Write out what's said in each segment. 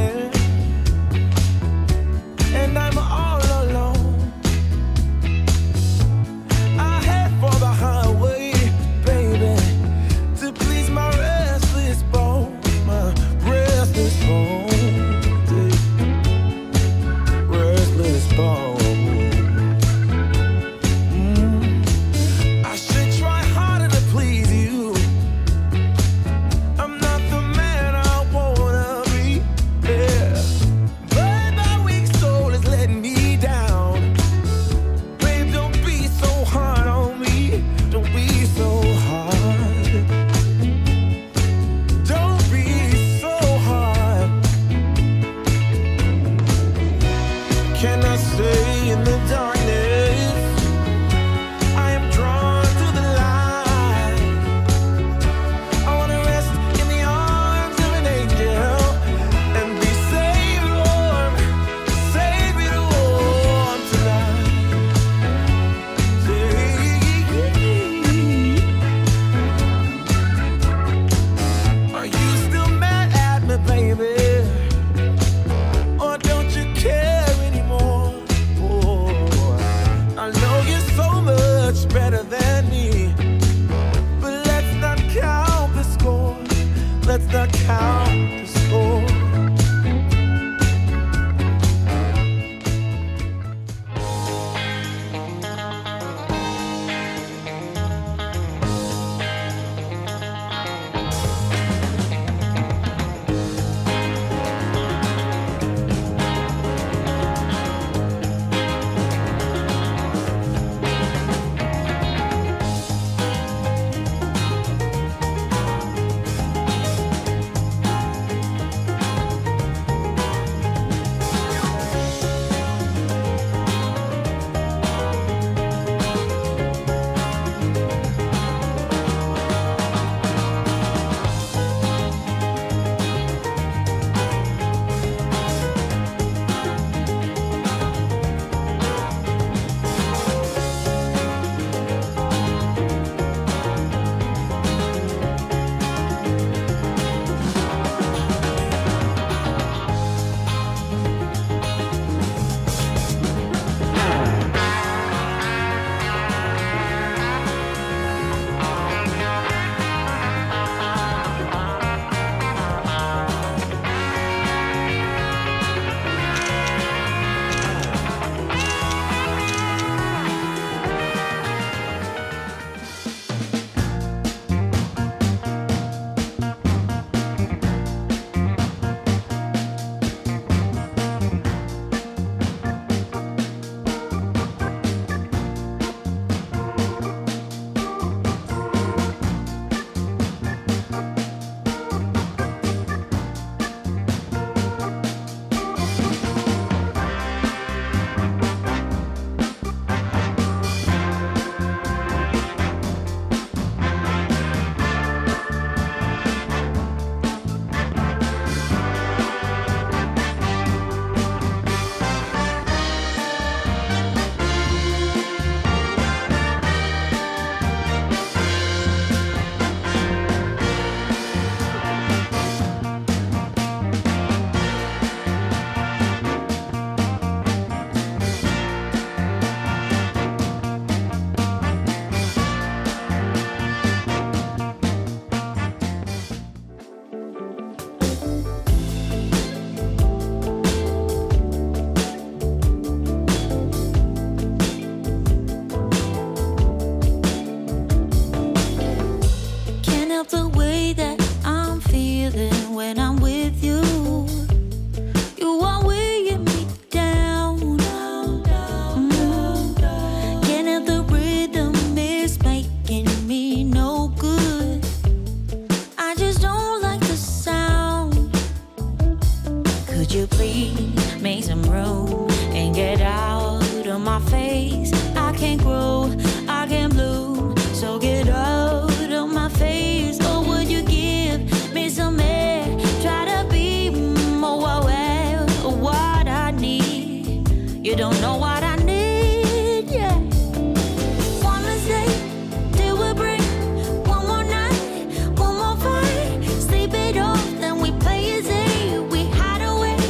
darkness, and I'm all alone. I head for the highway, baby, to please my restless bones, my restless bones, restless bones. Sleep it off, then we play as if we had a way.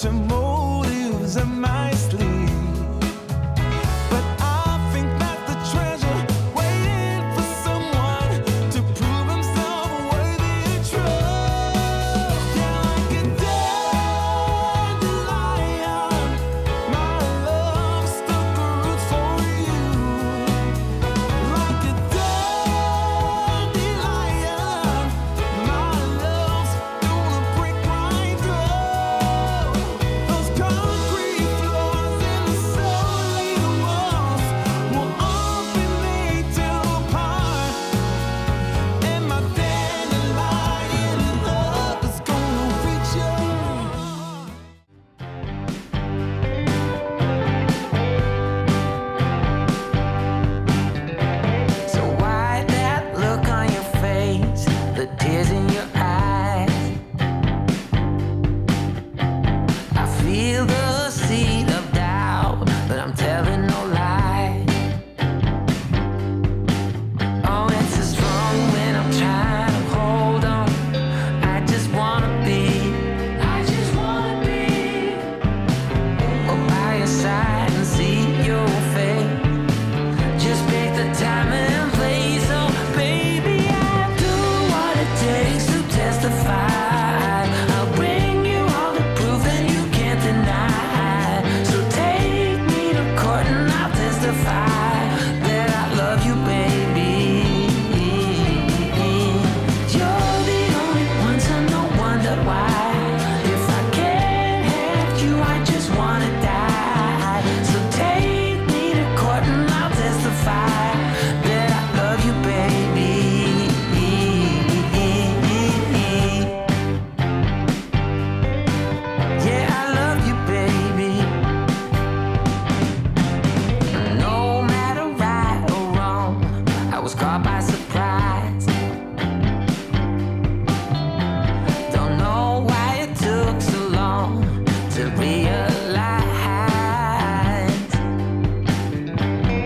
ulterior motives in my sleeve. But I think that the treasure waiting for someone to prove himself worthy of trust. Yeah, like a dandelion, my love stuck roots for you. Like a dandelion, my love's gonna break right through. Those concrete floors and the solid walls will all be made to apart. And my dandelion love is gonna reach you. So why that look on your face, the tears in your eyes? I feel the seed of doubt, but I'm telling no lie. Oh, it's so strong when I'm trying to hold on. I just wanna be by your side and see your face. Just pick the time and place. So, baby, I'll do what it takes to testify. I'll bring you all the proof that you can't deny. So take me to court and I'll testify that I love you, baby. You're the only one, so no wonder why. If I can't have you, I just wanna die. So take me to court and I'll testify that I love you, baby. Yeah, I love you, baby. No matter right or wrong, I was caught by surprise. Don't know why it took so long to realize.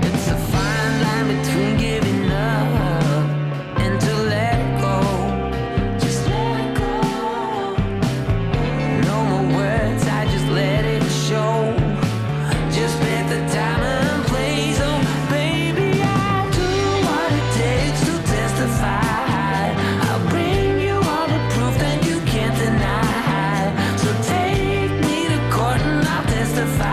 It's a fine line between giving up and to let it go. Just let it go. No more words, I just let it show. Just pick the time and place. Oh, baby, I'll do what it takes to testify. I'll bring you all the proof that you can't deny. So take me to court and I'll testify